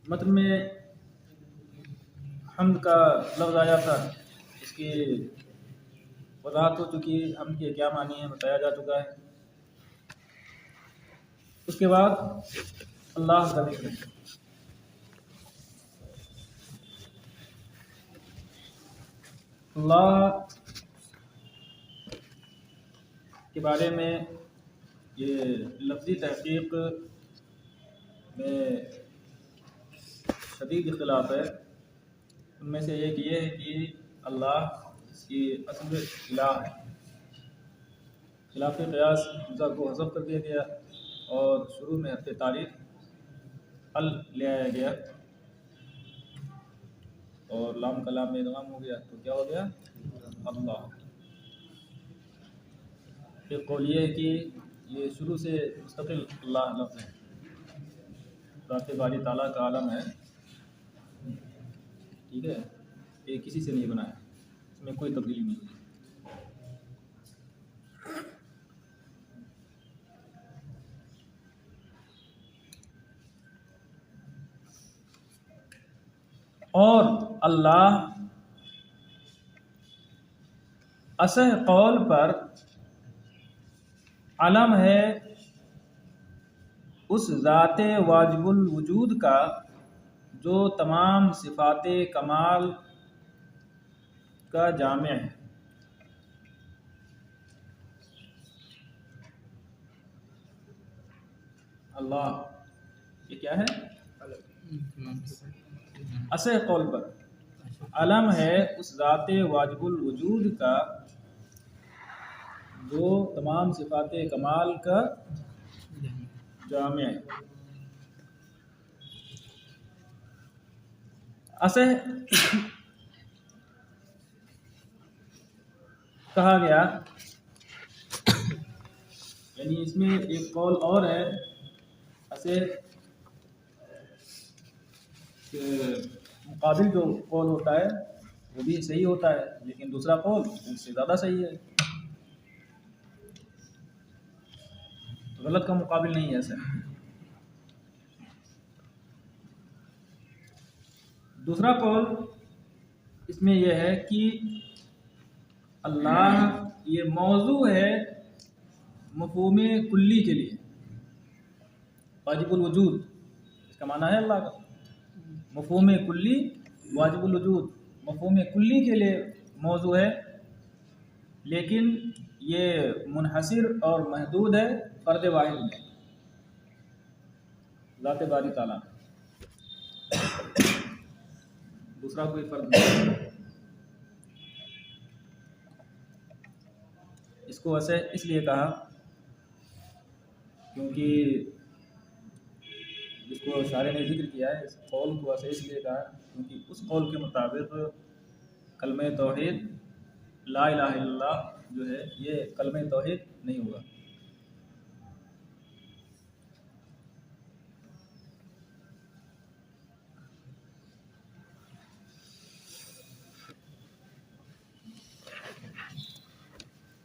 मतन में हम्द का लफ्ज़ आया था, इसकी वज़ाहत हो चुकी है, हम के क्या मानी है बताया जा चुका है। उसके बाद अल्लाह का ज़िक्र, अल्लाह के बारे में ये लफ्ज़ी तहक़ीक़ में शदीद इख्तिलाफ है। उनमें से एक ये है कि अल्लाह इसकी असल इलाह है। खिलाफ क़यास हमज़ा को हज़फ कर दिया गया और शुरू में हर्फ़ तारीफ़ अल ले आया गया और लाम कलाम में इदग़ाम हो गया, तो क्या हो गया अल्लाह। एक कौल ये है कि ये शुरू से मुस्तक़िल अल्लाह लफ्ज़ है, ज़ात बारी ताला का आलम है, ठीक है, ये किसी से नहीं बनाया, इसमें कोई तब्दीली नहीं हुई। और अल्लाह असह कौल पर अलम है उस ज़ाते वाजिबुल वजूद का जो तमाम सिफ़ाते कमाल का जामे है। अल्लाह ये क्या है? असह कौल पर अलम है उस ज़ाते वाजिबुल वजूद का जो तमाम सिफ़ाते कमाल का जामे है। असह कहा गया, यानी इसमें एक कौल और है, असह मुकाबिल जो कौल होता है वो भी सही होता है, लेकिन दूसरा कौल उससे ज़्यादा सही है, तो गलत का मुकाबिल नहीं है ऐसा। दूसरा कौल इसमें यह है कि अल्लाह ये मौजू है मफ़हूम कुल्ली के लिए, वाजिबुल वजूद इसका माना है अल्लाह का मफ़हूम कुल्ली, वाजिबुल वजूद मफ़हूम कुल्ली के लिए मौजू है, लेकिन ये मुनहसिर और महदूद है फ़र्द वाहिद में, ज़ात बारी ताला, दूसरा कोई फ़र्द नहीं। इसको ऐसे इसलिए कहा क्योंकि जिसको शारे ने जिक्र किया है, इस कौल को ऐसे इसलिए कहा क्योंकि उस कौल के मुताबिक कलमे तौहीद ला इलाहा इल्लल्लाह जो है ये कलमे तौहीद नहीं होगा।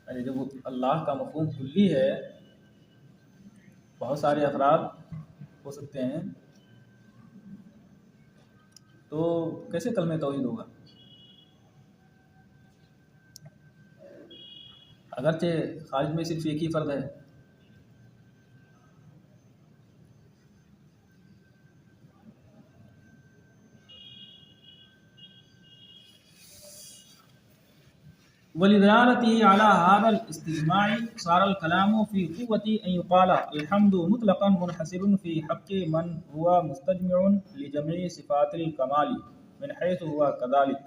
अरे जब अल्लाह का मफ़हूम कुल्ली है, बहुत सारे अफराद हो सकते हैं, तो कैसे कलमे तौहीद होगा? अगरचे खारिज में सिर्फ एक ही फ़र्द है, वलिदलालती अला हादल इस्तिजमाई सारल कलामु फी क़ुव्वति अन युक़ाला अल्हम्दु मुतलक़न मुनहसिरुन फी हक़्क़ि मन हुवा मुस्तजमिउन लिजमीइ सिफ़ातिल कमाली मिन हैसु हुवा कज़ालिक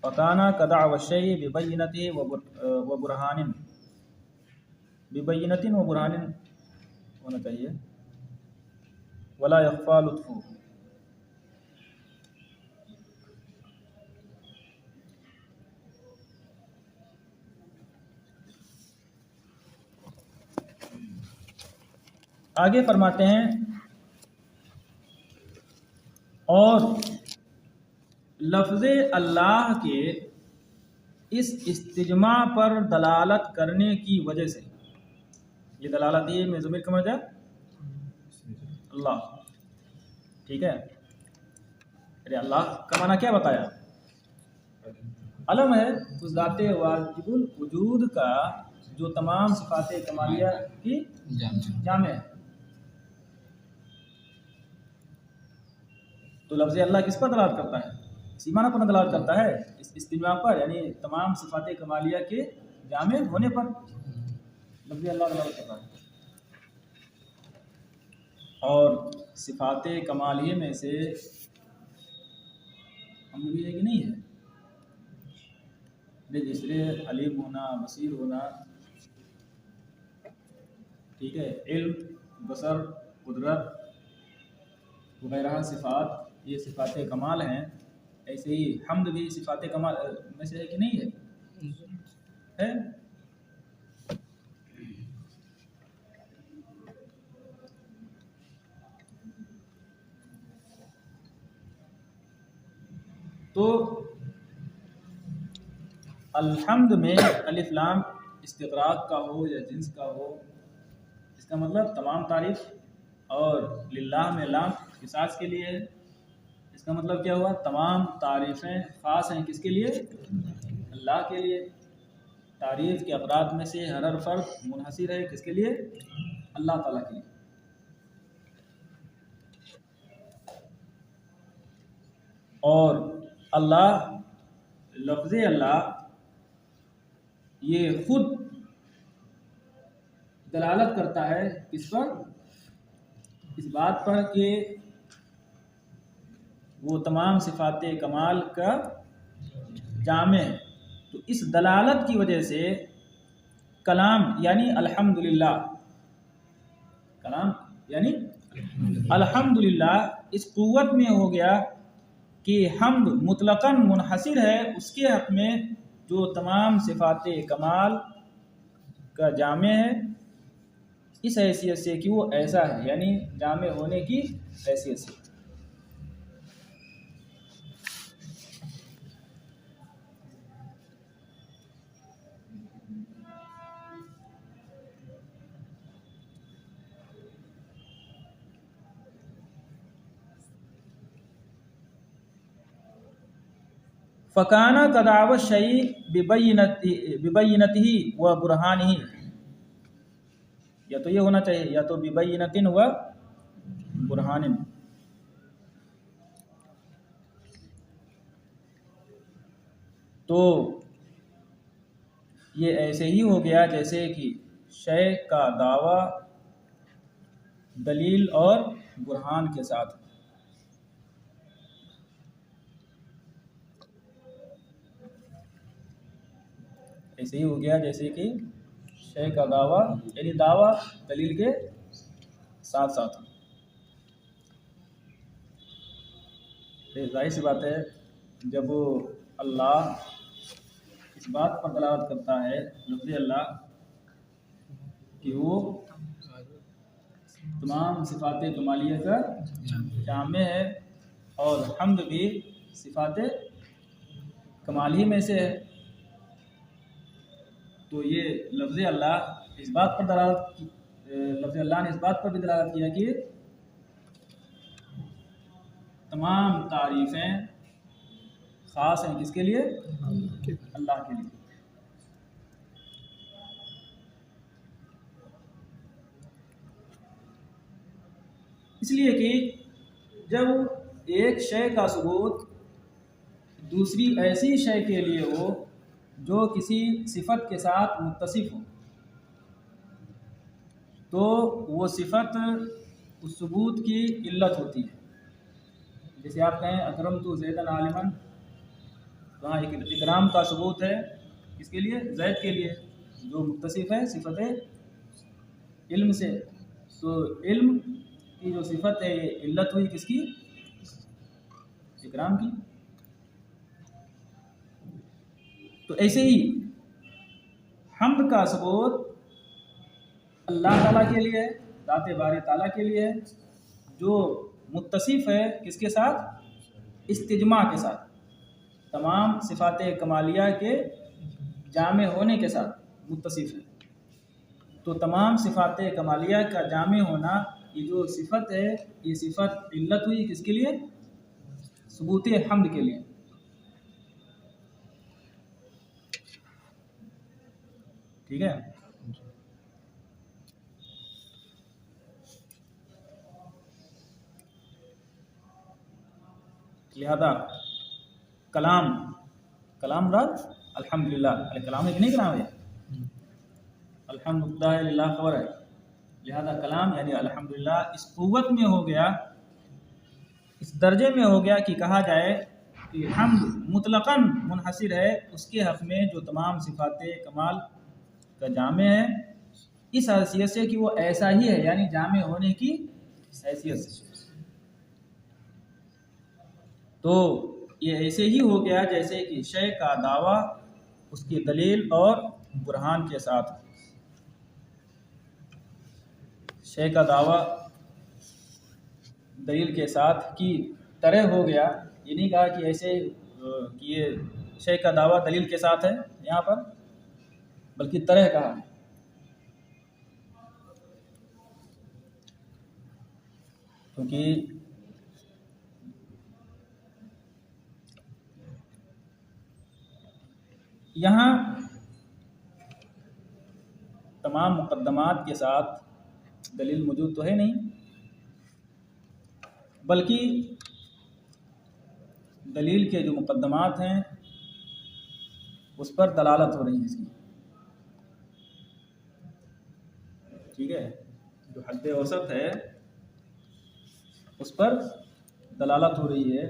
फ़काना कदअव शय्इ बिबय्यिनतिन व बुरहानिन होना चाहिए, वला यख़फ़ा लुत्फ़ुहु। आगे फरमाते हैं, और लफ्ज़े अल्लाह के इस इस्तिजमा पर दलालत करने की वजह से, ये दलालत ये में ज़मीर का मर्जा अल्लाह, ठीक है। अरे अल्लाह का माना क्या बताया? अलम है उस ज़ाते वाजिबुल वजूद का जो तमाम सिफात कमालिया की जामे है। तो लफ्ज़ अल्लाह किस पर दलालत करता है? इसी माना पर दलालत करता है, इस इस्तिमा पर, यानी तमाम सिफात कमालिया के जामे होने पर लफ्ज़ अल्लाह दलालत करता है। और सिफात कमालिया में से हम भी है कि नहीं है? जिसरे अलीम होना, बसीर होना, ठीक है, इल्म, बसर, कुदरत वगैरह सिफ़ात, ये सिफ़ात कमाल हैं। ऐसे ही हम्द भी सिफ़ात कमाल में से है कि नहीं है? है। तो अल्हम्द में अलिफ लाम इस्तिग़राक़ का हो या जिन्स का हो, इसका मतलब तमाम तारीफ़, और लिल्लाह में लाम ख़िसास के लिए है। इसका मतलब क्या हुआ? तमाम तारीफ़ें ख़ास हैं किसके लिए? अल्लाह के लिए। तारीफ़ के अफ़राद में से हर फ़र्द मुनहसिर है किसके लिए? अल्लाह ताला के लिए। और अल्लाह, लफ्ज़ अल्लाह ये खुद दलालत करता है किस पर? इस बात पर कि वो तमाम सिफ़ात कमाल का जामे है। तो इस दलालत की वजह से कलाम यानी अल्हम्दुलिल्लाह, कलाम यानी अल्हम्दुलिल्लाह इस क़ुव्वत में हो गया कि हम्द मुतलक़न मुनहसिर है उसके हक़ में जो तमाम सिफ़ात कमाल का जामे है, इस हैसियत से कि वो ऐसा है, यानी जामे होने की हैसियत से। फ़काना कदाव शई बिबय्यनतिही व बुरहानिही, या तो ये होना चाहिए, या तो बिबय्यनतिन व बुरहानिन। तो ये ऐसे ही हो गया जैसे कि शय का दावा दलील और बुरहान के साथ। ऐसे ही हो गया जैसे कि शय का दावा, यानी दावा दलील के साथ साथ। जाहिर सी बात है, जब अल्लाह इस बात पर दलालत करता है लफ्ज़ अल्लाह कि वो तमाम सिफ़ात कमालिया का जामे है, और हम्द भी सिफ़ात कमाल ही में से है, तो ये लफ्ज़ अल्लाह इस बात पर दलालत, लफ्ज़ अल्लाह ने इस बात पर भी दलालत किया कि तमाम तारीफ़ें ख़ास हैं किसके लिए? अल्लाह के लिए। इसलिए कि जब एक शय का सबूत दूसरी ऐसी शय के लिए हो जो किसी सिफत के साथ मुत्तसिफ हो, तो वो सिफत उस सबूत की इल्लत होती है। जैसे आप कहें अकरम तो ज़ैदन आलिमन, तो वहाँ इकराम का सबूत है किसके लिए? ज़ैद के लिए, जो मुत्तसिफ है सिफत इल्म से। तो इल्म की जो सिफत है ये इल्लत हुई किसकी? इकराम की। तो ऐसे ही हम्द का सबूत अल्लाह ताला के लिए, ज़ाते बारी ताला के लिए है, जो मुत्तसिफ है किसके साथ? इस्तिजमा के साथ, तमाम सिफात कमालिया के जामे होने के साथ मुत्तसिफ है। तो तमाम सिफात कमालिया का जामे होना ये जो सिफत है ये सिफत इल्लत हुई किसके लिए? सबूत हम्द के लिए। ठीक है। लिहाजा कलाम, कलाम रात अल्हम्दुलिल्लाह, अरे कलाम है कि नहीं कलाम है? अल्हम्दुलिल्लाह खबर है। लिहाजा कलाम यानी अल्हम्दुलिल्लाह इस क़ुव्वत में हो गया, इस दर्जे में हो गया कि कहा जाए कि हम्द मुतलक़न मुनहसिर है उसके हक़ में जो तमाम सिफ़ाते कमाल का जामे है, इस हैसियत से कि वो ऐसा ही है, यानी जामे होने की हैसियत से। तो ये ऐसे ही हो गया जैसे कि शय का दावा उसकी दलील और बुरहान के साथ। शय का दावा दलील के साथ की तरह हो गया। ये नहीं कहा कि ऐसे कि ये शय का दावा दलील के साथ है यहाँ पर, बल्कि तरह कहा है। क्योंकि यहाँ तमाम मुक़द्दमात के साथ दलील मौजूद तो है नहीं, बल्कि दलील के जो मुक़द्दमात हैं उस पर दलालत हो रही है इसकी। ठीक है, जो हद औसत है उस पर दलालत हो रही है।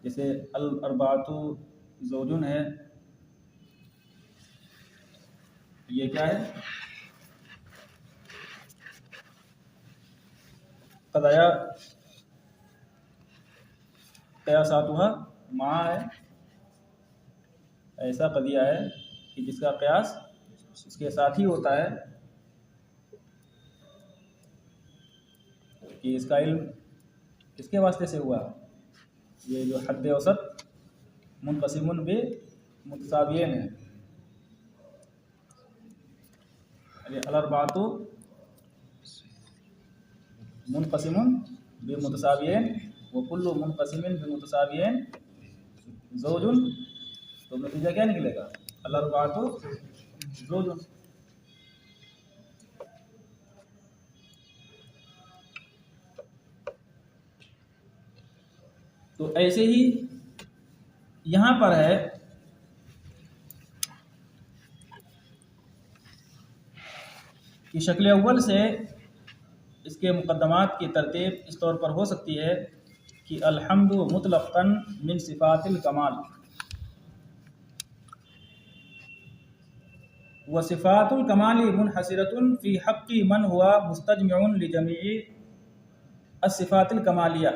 जैसे अल अरबातु ज़ौजुन है, ये क्या है? कदाया कयासातुहा माँ है, ऐसा कदिया है कि जिसका कयास उसके साथ ही होता है, कि इसका इल्म किसके वास्ते से हुआ? ये जो हद औसत मुनक़सिमुन बे मुतसावियैन है। अरे अल-अर्बाअतु मुनक़सिमुन बे मुतसावियैन व कुल्लु मुनक़सिमिन बे मुतसावियैन ज़ौजुन। तो नतीजा क्या निकलेगा? अल-अर्बाअतु ज़ौजुन। तो ऐसे ही यहाँ पर है कि शक्ल अव्वल से इसके मुक़द्दमात की तरतीब इस तौर पर हो सकती है कि अल्हम्दु मुतलक़न मिन सिफ़ातिल कमाल व सिफ़ातुल कमाली मुनहसिरतुन फ़ी हक़्क़ि मन हुआ मुस्तजमिउन लिजमीइ अस्सिफ़ातिल कमालिया।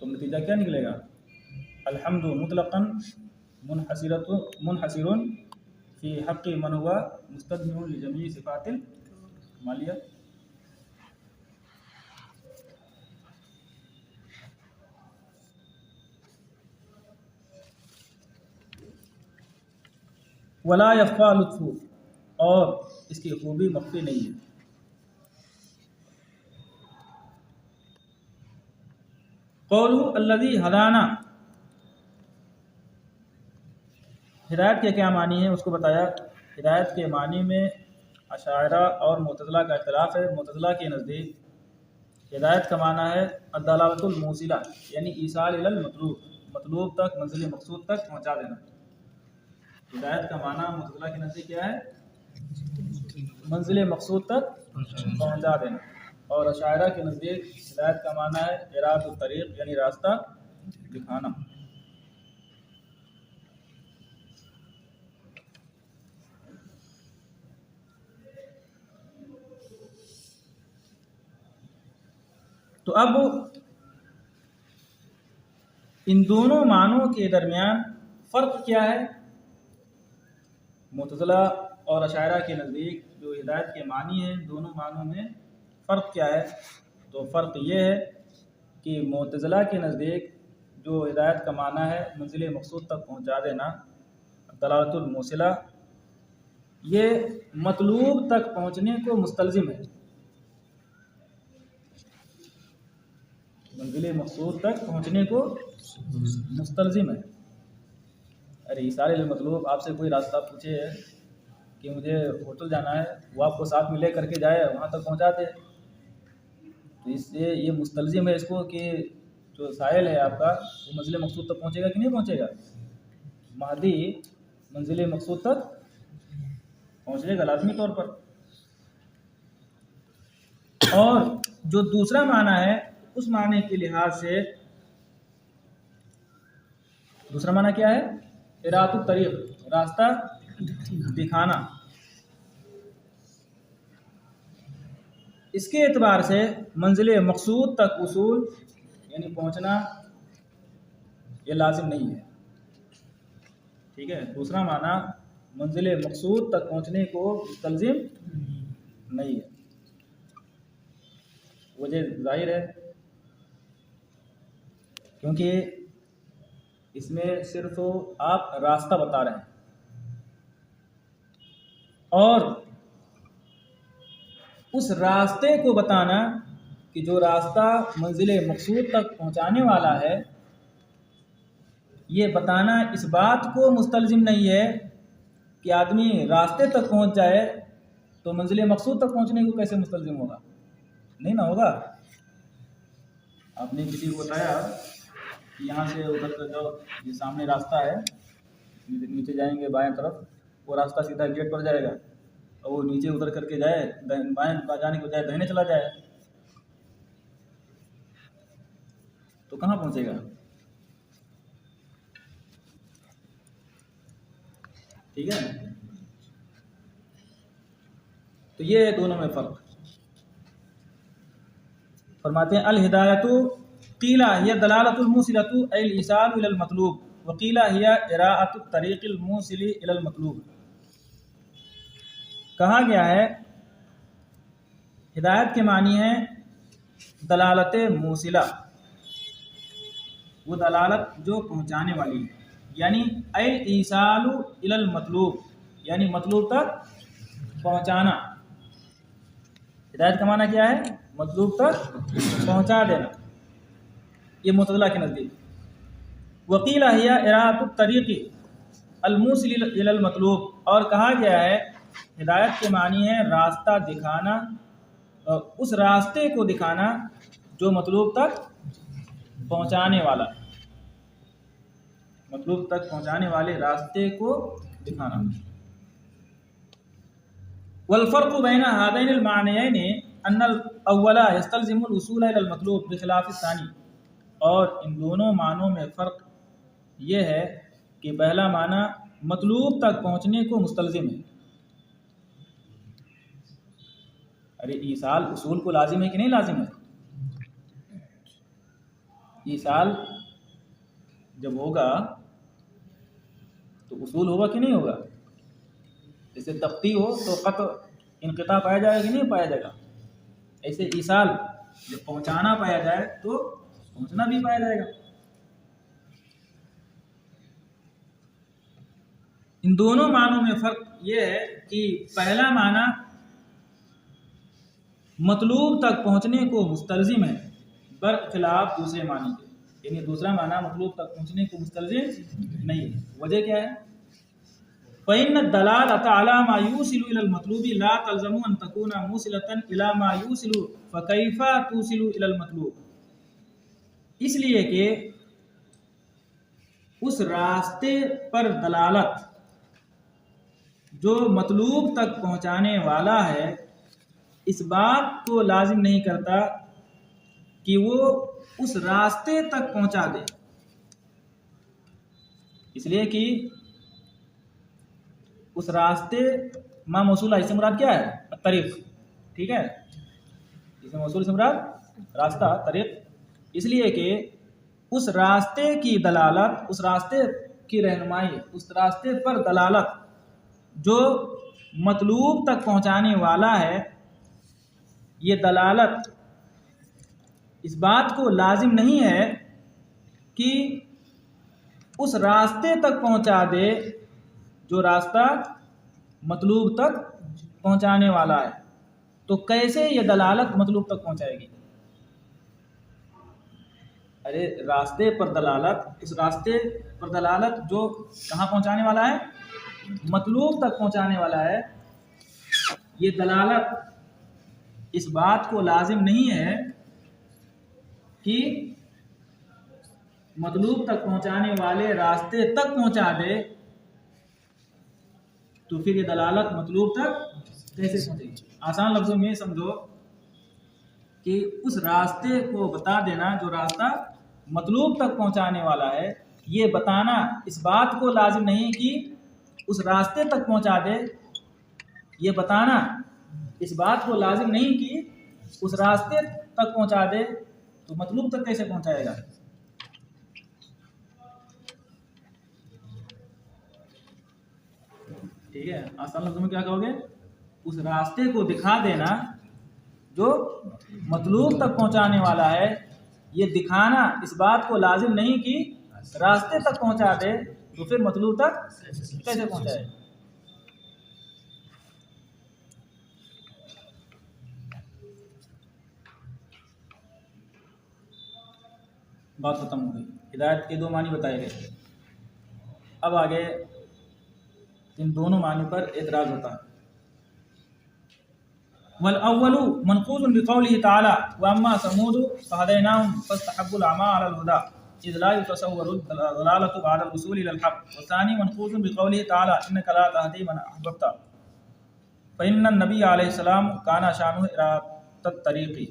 तो नतीजा क्या निकलेगा? अल्हम्दु मुतलक़न मुनहसिरुन फ़ी हक़्क़ि मन हुआ मुस्तजमिउन लिजमीइ सिफ़ातिल कमालिया। वला यख़्फ़ा लुत्फ़ु, और इसकी खूबी मख्फ़ी नहीं है। क़ौलु अल्लज़ी हदाना, हिदायत के क्या मानी है उसको बताया। हिदायत के मानी में अशायरा और मुतज़िला का इख्तिलाफ़ है। मुतज़िला के नज़दीक हिदायत का माना है अद-दलालतुल मूसिला, यानी ईसाल इलल मतलूब, मतलूब तक, मंज़िल मक़सूद तक पहुँचा देना। हिदायत का माना मुतज़िला के नज़दीक क्या है? मंज़िल मक़सूद तक पहुँचा देना। और अशायरा के नज़दीक हिदायत का माना है इरादुत तरीक़, यानी रास्ता दिखाना। तो अब इन दोनों मानों के दरमियान फ़र्क क्या है? मुतज़िला और अशायरा के नज़दीक जो हिदायत के मानी हैं, दोनों मानों में फ़र्क क्या है? तो फ़र्क ये है कि मुतज़िला के नज़दीक जो हिदायत का माना है मंज़िल मक़सूद तक पहुँचा देना, दलालतुल मूसिला, ये मतलूब तक पहुंचने को मुस्तलजिम है, मंजिल मकसूद तक पहुंचने को मुस्तलजिम है। अरे इशारे लिल मतलूब, आपसे कोई रास्ता पूछे कि मुझे होटल जाना है, वो आपको साथ में ले करके जाए, वहाँ तक पहुँचा दे, तो इससे ये मुस्तलजिम है इसको कि जो साहिल है आपका वो मंजिल मकसूद तक पहुँचेगा कि नहीं पहुँचेगा। महदी मंजिल मकसूद तक पहुँचेगा लाजमी तौर पर। और जो दूसरा माना है उस माने के लिहाज से दूसरा माना क्या है, इरातुत तरीक़, रास्ता दिखाना। इसके एतबार से मंजिल मकसूद तक उसूल यानी पहुंचना ये लाजिम नहीं है, ठीक है। दूसरा माना मंजिल मकसूद तक पहुंचने को मुस्तलजिम नहीं है। वजह जाहिर है क्योंकि इसमें सिर्फ आप रास्ता बता रहे हैं, और उस रास्ते को बताना कि जो रास्ता मंजिल मकसूद तक पहुंचाने वाला है, ये बताना इस बात को मुस्तलजिम नहीं है कि आदमी रास्ते तक पहुंच जाए तो मंजिल मकसूद तक पहुंचने को कैसे मुस्तलजिम होगा, नहीं ना होगा। आपने किसी को बताया कि यहाँ से उधर कर जाओ, ये सामने रास्ता है, नीचे जाएंगे बाएं तरफ, वो रास्ता सीधा गेट पर जाएगा, और वो नीचे उतर करके जाए, बाएं जाने के बजाय दाहिने चला जाए, तो कहाँ पहुँचेगा। ठीक है, तो ये है दोनों में फ़र्क। फरमाते हैं अल हिदायतु क़ीला हिया दलालतुल मूसिलतु अल इसालु इलल मतलूब व क़ीला हिया इराअतुत तरीक़िल मूसिली इलल मतलूब। कहा गया है हिदायत के मानी है दलालत मूसिला, वो दलालत जो पहुँचाने वाली है, यानी अल इसालु इलल मतलूब, यानी मतलूब तक पहुँचाना। हिदायत का माना क्या है, मतलूब तक पहुँचा देना, ये मुतज़िला के नज़दीक। वकील हिया इराअतुत तरीक़ी अल मूसिल इलल मतलूब, और कहा गया है हिदायत के मानी है रास्ता दिखाना, उस रास्ते को दिखाना जो मतलूब तक पहुँचाने वाला, मतलूब तक पहुँचाने वाले रास्ते को दिखाना। वल फ़र्क़ु बैन हादैनिल मानयैनि अन्नल अव्वला यस्तलज़िमुल वसूल इलल मतलूब बिख़िलाफ़िस सानी। और इन दोनों मानों में फ़र्क ये है कि पहला माना मतलूब तक पहुँचने को मुस्तलज़िम है। अरे ईसाल उसूल को लाजिम है कि नहीं लाजिम है। ईसाल जब होगा तो उसूल होगा कि नहीं होगा। जैसे तख्ती हो तो क़त्अ इनक़िता पाया जाएगा कि नहीं पाया जाएगा, ऐसे ईसाल जब पहुँचाना पाया जाए तो पहुँचना भी पाया जाएगा। इन दोनों मानों में फ़र्क ये है कि पहला माना मतलूब तक पहुँचने को मुस्तलजिम है बरखिलाफ दूसरे माने के, यानी दूसरा माना मतलूब तक पहुँचने को मुस्तलजिम नहीं है। वजह क्या है, फ़इन्न दलालत अला मा यूसिलु इलल मतलूबी ला तल्ज़मु अन तकूना मूसिलतन इला मा यूसिलु फ़कैफ़ा तूसिलु इलल मतलूब। इसलिए कि उस रास्ते पर दलालत जो मतलूब तक पहुँचाने वाला है, इस बात को लाजिम नहीं करता कि वो उस रास्ते तक पहुँचा दे, इसलिए कि उस रास्ते मा मौसूला, इससे मुराद क्या है, तरीक़, ठीक है, इसमें मौसूल से मुराद रास्ता तरीक़। इसलिए कि उस रास्ते की दलालत, उस रास्ते की रहनुमाई, उस रास्ते पर दलालत जो मतलूब तक पहुँचाने वाला है, ये दलालत इस बात को लाजिम नहीं है कि उस रास्ते तक पहुँचा दे जो रास्ता मतलूब तक पहुंचाने वाला है। तो कैसे ये दलालत मतलूब तक पहुंचाएगी? अरे रास्ते पर दलालत, इस रास्ते पर दलालत जो कहाँ पहुंचाने वाला है? मतलूब तक पहुंचाने वाला है। ये दलालत इस बात को लाजिम नहीं है कि मतलूब तक पहुंचाने वाले रास्ते तक पहुंचा दे, तो फिर ये दलालत मतलूब तक कैसे पहुंचेगी? आसान लफ्जों में समझो कि उस रास्ते को बता देना जो रास्ता मतलूब तक पहुंचाने वाला है, ये बताना इस बात को लाजिम नहीं कि उस रास्ते तक पहुंचा दे। ये बताना इस बात को लाजिम नहीं कि उस रास्ते तक पहुंचा दे, तो मतलूब तक कैसे पहुंचाएगा? ठीक है, आसान लफ्जों में क्या कहोगे? उस रास्ते को दिखा देना जो मतलूब तक पहुंचाने वाला है। ये दिखाना इस बात को लाजिम नहीं कि रास्ते तक पहुंचा दे, तो फिर मतलूब तक कैसे पहुंचाए? बात खत्म हो गई। हिदायत के दो मानी बताए गए। अब आगे इन दोनों मानी पर एतराज होता है। वल अव्वलु मनकूज़ुन बिक़ौलिहि तआला व अम्मा समूद फहदैनाहुम फस्तहब्बुल अमा अलल हुदा इज़ ला युतसव्वरु दलालतु बअदल वसूल इलल हक़। व सानी मनकूज़ुन बिक़ौलिहि तआला इन्नका ला तहदी मन अहबब्ता फ़इन्न नबी अलैहिस्सलाम काना शानुहु इरादत तरीक़ी।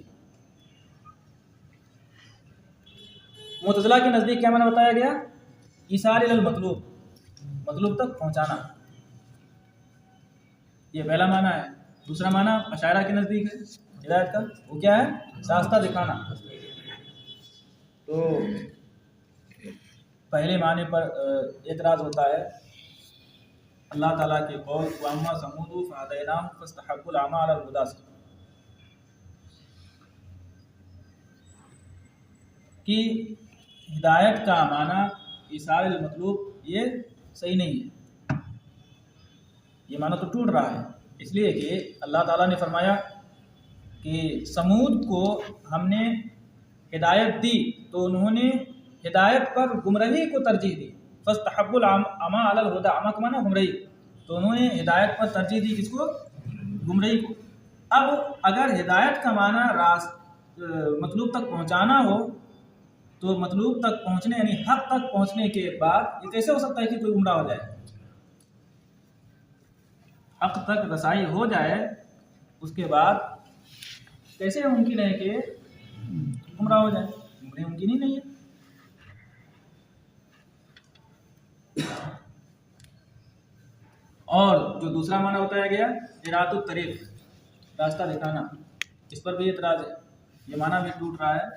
मुतज़िला के नज़दीक क्या माना बताया गया? ईसाल इलल मतलूब, मतलूब तक पहुंचाना, ये पहला माना है। दूसरा माना अशायरा के नज़दीक है हिदायत का, वो क्या है? रास्ता दिखाना। तो पहले माने पर एतराज़ होता है अल्लाह ताला के कौल वअम्मा समूद फहदैनाहुम फस्तहब्बुल अमा अलल हुदा से, कि हिदायत का माना ईसाल मतलूब ये सही नहीं है। ये माना तो टूट रहा है, इसलिए कि अल्लाह ताला ने फरमाया कि समूद को हमने हिदायत दी तो उन्होंने हिदायत पर गुमराही को तरजीह दी। फस्तहब्बुल अमा अलल हुदा, अमा का माना गुमराही, तो उन्होंने हिदायत पर तरजीह दी किसको? गुमराही को। अब अगर हिदायत का माना मतलूब तक पहुंचाना हो, तो मतलूब तक पहुंचने यानी हक तक पहुंचने के बाद ये कैसे हो सकता है कि कोई गुमराह हो जाए? हक तक रसाई हो जाए उसके बाद कैसे मुमकिन है कि गुमराह हो जाए? गुमराही मुमकिन ही नहीं है। और जो दूसरा माना बताया गया इरादत तरीक़, रास्ता दिखाना, इस पर भी एतराज़ है। ये माना भी टूट रहा है,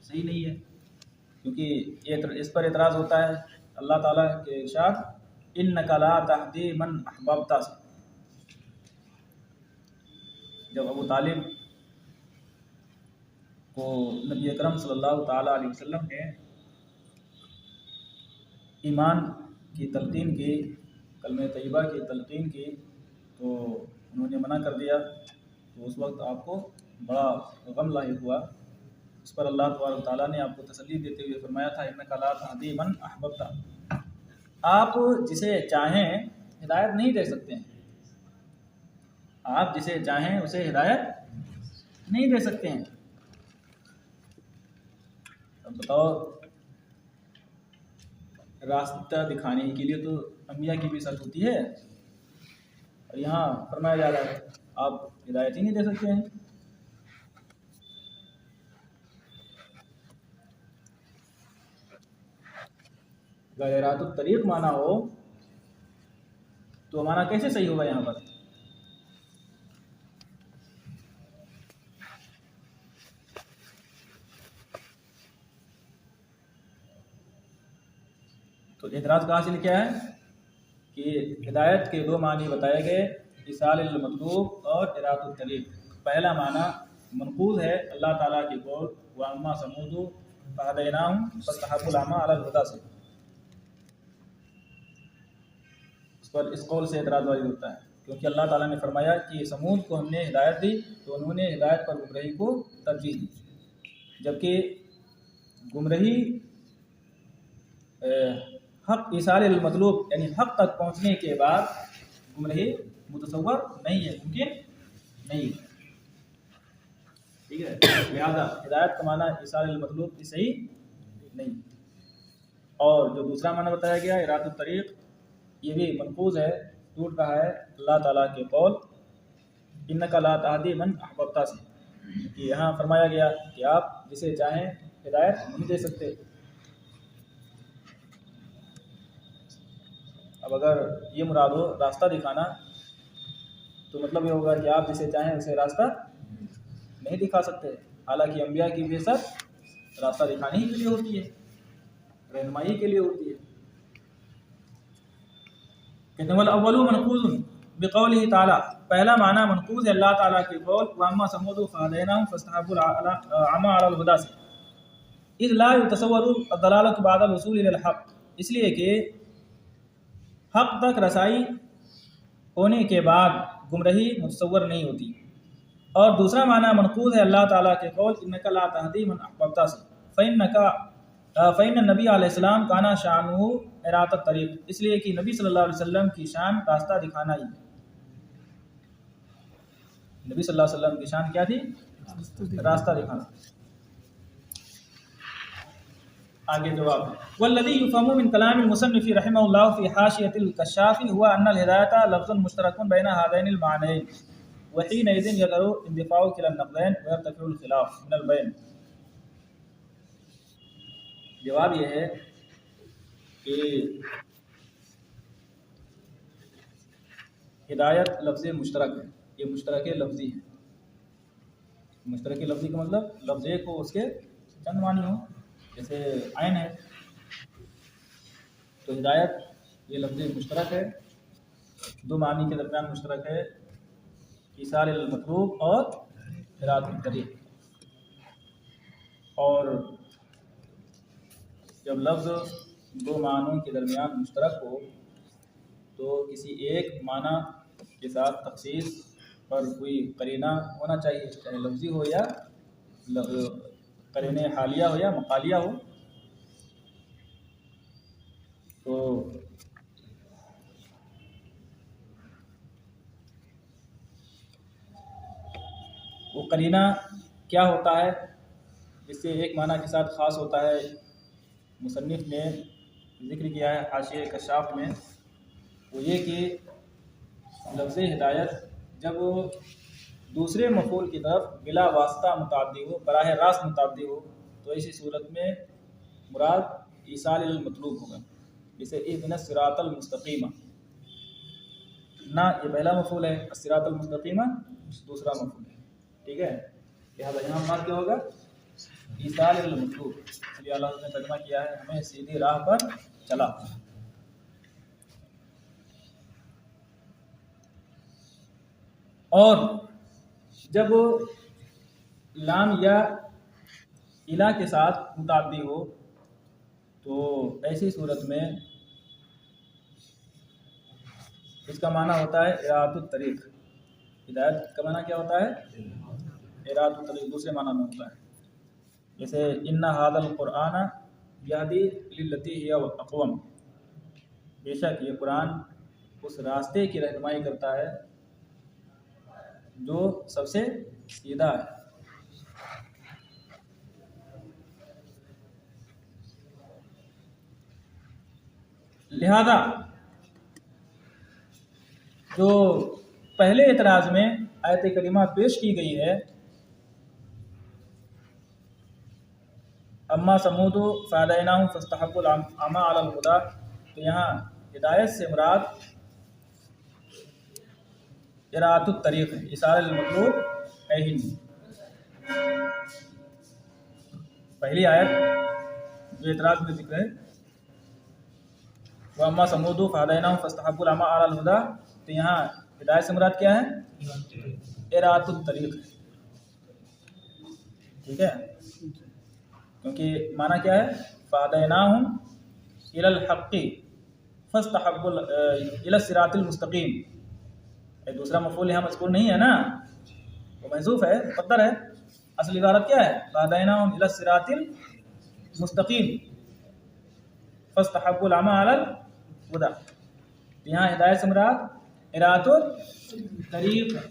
सही नहीं है, क्योंकि इस पर एतराज़ होता है अल्लाह ताला के इरशाद इन्नका ला तहदी मन अहबब्ता से। जब अबू तालिब को नबी अकरम सल्लल्लाहु ताला अलैहि वसल्लम ने ईमान की तलकीन की, कलमे तैयबा की तलकीन की, तो उन्होंने मना कर दिया, तो उस वक्त आपको बड़ा गम लाहिक हुआ। उस पर अल्लाह तबारक ताला ने आपको तसल्ली देते हुए फरमाया था इन्नका ला तहदी मन अहबब्ता, आप जिसे चाहें हिदायत नहीं दे सकते हैं, आप जिसे चाहें उसे हिदायत नहीं दे सकते हैं। अब बताओ, रास्ता दिखाने के लिए तो अंबिया की भी शर्त होती है, और यहाँ फरमाया जा रहा है आप हिदायत ही नहीं दे सकते हैं। अगर इरादत तरीक़ माना हो तो माना कैसे सही होगा यहाँ पर? तो एतराज़ कहाँ से लिखा है कि हिदायत के दो मानी बताए गए, इसाल मतलूब और इरादत तरीक़। पहला माना मनकूज़ है अल्लाह ताला के कौल व अम्मा समूदु फहदैनाहुम फस्तहब्बुल अमा अलल हुदा से, इस पर इस कौल से एतराज़ वाजिब होता है क्योंकि अल्लाह ताला ने फरमाया कि समूद को हमने हिदायत दी तो उन्होंने हिदायत पर गुमराही को तरजीह दी, जबकि गुमराही हक़ इसाल मतलूब यानी हक़ तक पहुँचने के बाद गुमराही मुतसव्वर नहीं है, मुमकिन नहीं है। ठीक है, लिहाजा हिदायत का माना इसाल मतलूब की सही नहीं। और जो दूसरा माना बताया गया इरादत तरीक़, ये भी मनकूज़ है, टूट रहा है अल्लाह ताला के कौल इन्नका ला तहदी मन अहबब्ता से, कि यहाँ फरमाया गया कि आप जिसे चाहें हिदायत नहीं दे सकते। अब अगर ये मुराद हो रास्ता दिखाना तो मतलब ये होगा कि आप जिसे चाहें उसे रास्ता नहीं दिखा सकते, हालांकि अंबिया की बेशक रास्ता दिखाने ही के लिए होती है, रहनुमाई के लिए होती है। कहते हैं अव्वलु मनकूज़ बिक़ौलिही ताला, पहला माना मनकूज़ है अल्लाह ताला के कौल वअम्मा समुद फ़हदैनाहुम फ़स्तहब्बुल अमा अलल हुदा से, इज़ ला युतसव्वरु अद-दलालतु बअदल वसूल इलल हक़, इसलिए कि हक़ तक रसाई होने के बाद गुमराही मुतसव्वर नहीं होती। और दूसरा माना मनकूज़ है अल्लाह ताला के कौल इन्नका ला तहदी मन अहबब्ता से, फ़इन्न नबी अलैहिस्सलाम काना शानुहु इरादत तरीक़, इसलिए कि नबी सल्लल्लाहु अलैहि वसल्लम की शान रास्ता दिखाना ही है। नबी सल्लल्लाहु अलैहि वसल्लम की शान क्या थी? रास्ता दिखाना। आगे जवाब है वल्लज़ी युफ़हमु मिन कलामिल मुसन्निफ़ रहिमहुल्लाह फ़ी हाशियतिल कश्शाफ़ी हुवा अन्नल हिदायता लफ़्ज़ुन मुश्तरकुन बैन हाज़ैनिल मानयैन व हीनइज़िन यदरु इंदिफ़ाउ किला नक़दैन व यर्तफ़िउल ख़िलाफ़ मिनल बैन। जवाब यह है कि हिदायत लफ्ज़ मुश्तरक है, ये मुश्तरक लफ्ज़ी है। मुश्तरक लफ्ज़ी का मतलब लफ्ज़ एक हो उसके चंद मानी हो, जैसे आयन है, तो हिदायत ये लफ्ज़ मुश्तरक है, दो मानी के दरमियान मुश्तरक है, इसाल मतलूब और इरादत तरीक़। और जब लफ्ज़ दो मानों के दरमियान मुश्तरक हो तो किसी एक माना के साथ तख़सीस पर कोई करीना होना चाहिए, चाहे लफ्ज़ी हो या करीने हालिया हो या मकालिया हो। तो वो करीना क्या होता है जिससे एक माना के साथ ख़ास होता है, मुसन्निफ़ ने ज़िक्र किया है हाशिया कशाफ़ में, वो ये कि लफ्ज़ हिदायत जब दूसरे मफ़ूल की तरफ बिला वास्ता मुताद्दी हो, बराह रास्त मुताद्दी हो, तो ऐसी सूरत में मुराद ईसाल मतलूब होगा। जैसे इहदिनस सिरातल मुस्तक़ीमा, ना ये पहला मफ़ूल है, सिरातल मुस्तक़ीमा दूसरा मफ़ूल है, ठीक है। लिहाजा यहाँ मुराद क्या होगा? ईसाल मतलूब। इसलिए अल्लाह ने तर्जुमा किया है हमें सीधी राह पर चला। और जब लाम या इला के साथ मुताद्दी हो तो ऐसी सूरत में इसका माना होता है इरादत तरीक़। हिदायत का माना क्या होता है? इरादत तरीक़ दूसरे माना में होता है। जैसे इन्ना हादल कुराना यहदी लिल्लती हिया अक़वम, बेशक ये कुरान उस रास्ते की रहनुमाई करता है जो सबसे सीधा है। लिहाजा जो पहले एतराज़ में आयत करीमा पेश की गई है, अम्मा समूदु फ़हदैनाहुम फ़स्तहब्बुल अमा अलल हुदा, तो यहाँ हिदायत से मुराद इरादत तरीक़ है, इसाल मतलूब है ही नहीं। पहली आयत जो एतराज़ में जिक्र है वह अम्मा समूदु फ़हदैनाहुम फ़स्तहब्बुल अमा अलल हुदा, तो यहाँ हिदायत से मुराद क्या है? इरादत तरीक़ है, ठीक है। क्योंकि माना क्या है? फ़हदैनाहुम इलल हक़्क़ि फ़स्तहब्बुल इलस सिरातिल मुस्तक़ीम, दूसरा मफूल यहाँ मज़कूर नहीं है ना, वो महज़ूफ़ है, मुक़द्दर है। असल इबारत क्या है? वहदैनाहुम इला सिरातिल मुस्तक़ीम फस्तहब्बुल अमा अलल हुदा। यहाँ हिदायत से मुराद इरातुत तरीक़ है।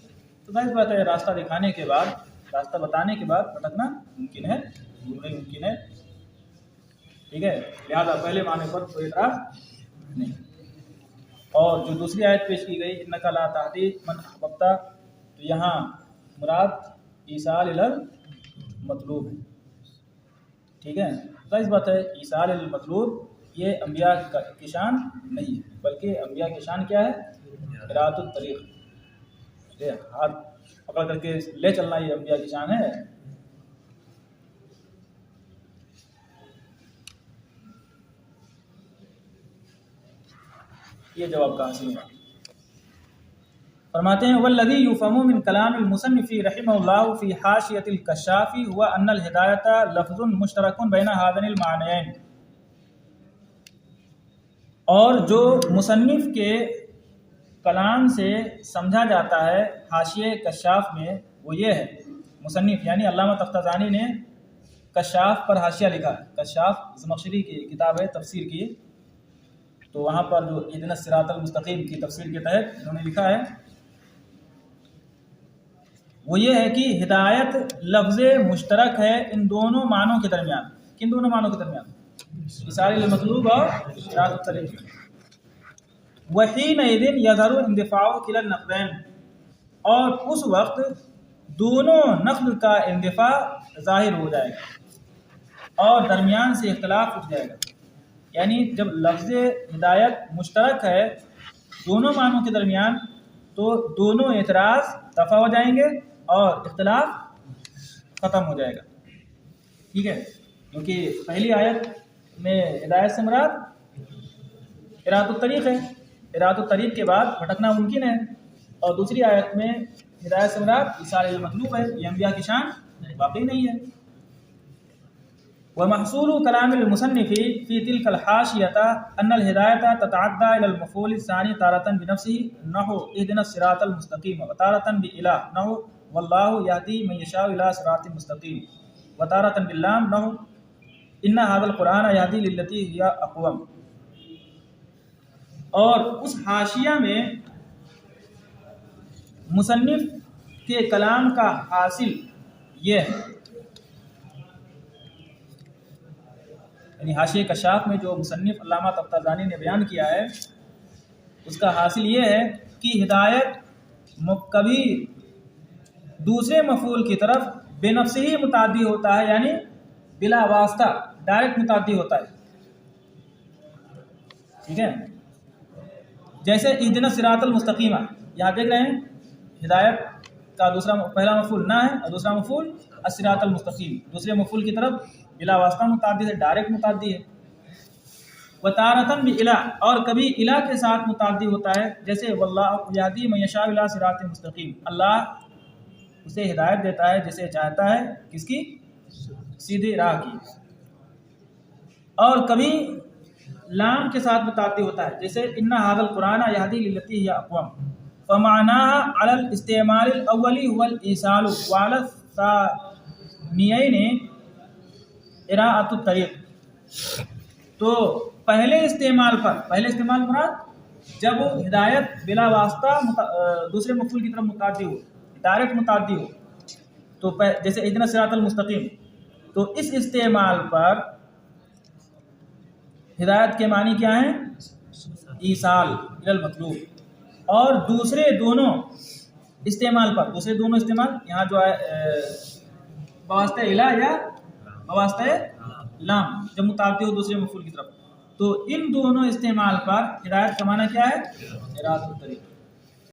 तो जाहिर बात है रास्ता दिखाने के बाद, रास्ता बताने के बाद भटकना मुमकिन है, गुमराही मुमकिन है। ठीक है, लिहाजा पहले माने पर कोई एतराज़ नहीं। और जो दूसरी आयत पेश की गई इन्नका ला तहदी मन अहबब्ता, तो यहाँ मुराद ईसाल इलल मतलूब है। ठीक है, जाहिर बात है ईसाल इलल मतलूब ये अंबिया की शान नहीं है, बल्कि अंबिया की शान क्या है? इरातुत तरीक़, ये हाथ पकड़ करके ले चलना, ये अंबिया की शान है। ये जवाब का हासिल हुआ। फरमाते हैं वल्लज़ी युफ़हमु मिन कलामिल मुसन्निफ़ी रहिमहुल्लाहु फ़ी हाशियतिल कश्शाफ़ी हुवा अन्नल हिदायता लफ़्ज़ुन मुश्तरकुन बैन हाज़ैनिल मानयैन। और जो मुसन्निफ़ के कलाम से समझा जाता है हाशिये कश्शाफ़ में, वो ये है, मुसन्निफ़ यानी अल्लामा तफ्ताज़ानी ने कश्शाफ़ पर हाशिया लिखा है। कश्शाफ़ ज़मख़शरी की किताब है तफ़सीर की, तो वहाँ पर जो इहदिनस सिरातल मुस्तक़ीम की तफ़सीर के तहत इन्होंने लिखा है वो ये है कि हिदायत लफ्ज़ मुश्तरक है इन दोनों मानों के दरमियान। किन दोनों मानों के दरमियान? इसारिल मतलूब और इरादत तरीक़। वहीनइज़िन यज़हरु इंदिफ़ाउ किलल नक़दैन, और उस वक्त दोनों नक़्ल का इंदिफ़ा ज़ाहिर हो जाएगा और दरमियान से इख्तिलाफ उठ जाएगा। यानी जब लफ्ज़ हिदायत मुश्तरक है दोनों मानों के दरमियान, तो दोनों एतराज़ दफ़ा हो जाएंगे और इख्तिलाफ ख़त्म हो जाएगा। ठीक है, क्योंकि पहली आयत में हिदायत से मुराद इरादुत तरीक़ है, इरादुत तरीक़ के बाद भटकना मुमकिन है, और दूसरी आयत में हिदायत से मुराद इसारिल मतलूब है, ये अंबिया की शान वाकई नहीं है। व महसूलु कलामिल मुसन्निफ़ी फ़ी तिल्कल हाशियता अन्नल हिदायता ततअद्दा इलल मफ़ूल सानी तारतन बिनफ़्सिही नहु इहदिनस सिरातल मुस्तक़ीम व तारतन बिइला नहु वल्लाहु यहदी मन यशाउ इला सिरातिल मुस्तक़ीम व तारतन बिल्लाम नहु इन्ना हाज़ल कुरान यहदी लिल्लती हिया अक़वम। और उस हाशिया में मुसन्निफ़ के कलाम का हासिल ये है, यानी हाशिये कश्शाफ़ में जो मुसन्निफ़ अल्लामा तफ्ताज़ानी ने बयान किया है उसका हासिल ये है कि हिदायत कभी दूसरे मफ़ूल की तरफ बेनफ़्सी ही मुताद्दी होता है, यानी बिला वास्ता डायरेक्ट मुताद्दी होता है। ठीक है, जैसे इहदिनस सिरातल मुस्तक़ीमा, यहाँ देख रहे हैं हिदायत का दूसरा पहला मफ़ूल ना है और दूसरा मफ़ूल अस्सिरातल मुस्तक़ीम, दूसरे मफ़ूल की तरफ बिला वास्ता मुताद्दी है, डायरेक्ट मुताद्दी है। व तारतन भी इला, और कभी इला के साथ मुताद्दी होता है, जैसे वल्लाहु यहदी मन यशाउ इला सिरातिल मुस्तक़ीम, अल्लाह उसे हिदायत देता है जिसे चाहता है, किसकी? सीधी राह की। और कभी लाम के साथ मुताद्दी होता है, जैसे इन्ना हाज़ल कुरान यहदी लिल्लती हिया अक़वम फ़मानाहा अलल इस्तेमालिल अव्वली हुवल ईसालु व अलल सानियैनि इराअतुत तरीक़। तो पहले इस्तेमाल मुराद जब हिदायत बिला वास्ता दूसरे मफ़ूल की तरफ मुताद्दी हो, डायरेक्ट मुताद्दी हो, तो जैसे इहदिनस सिरातल मुस्तक़ीम, तो इस इस्तेमाल पर हिदायत के मानी क्या हैं? ईसाल इलल मतलूब। और दूसरे दोनों इस्तेमाल पर, दूसरे दोनों इस्तेमाल यहाँ जो है बवास्ता इला या बवास्ता लाम, जब मुताद्दी हो दूसरे मफ़ूल की तरफ, तो इन दोनों इस्तेमाल पर हिदायत का माना क्या है? इरादुत तरीक़।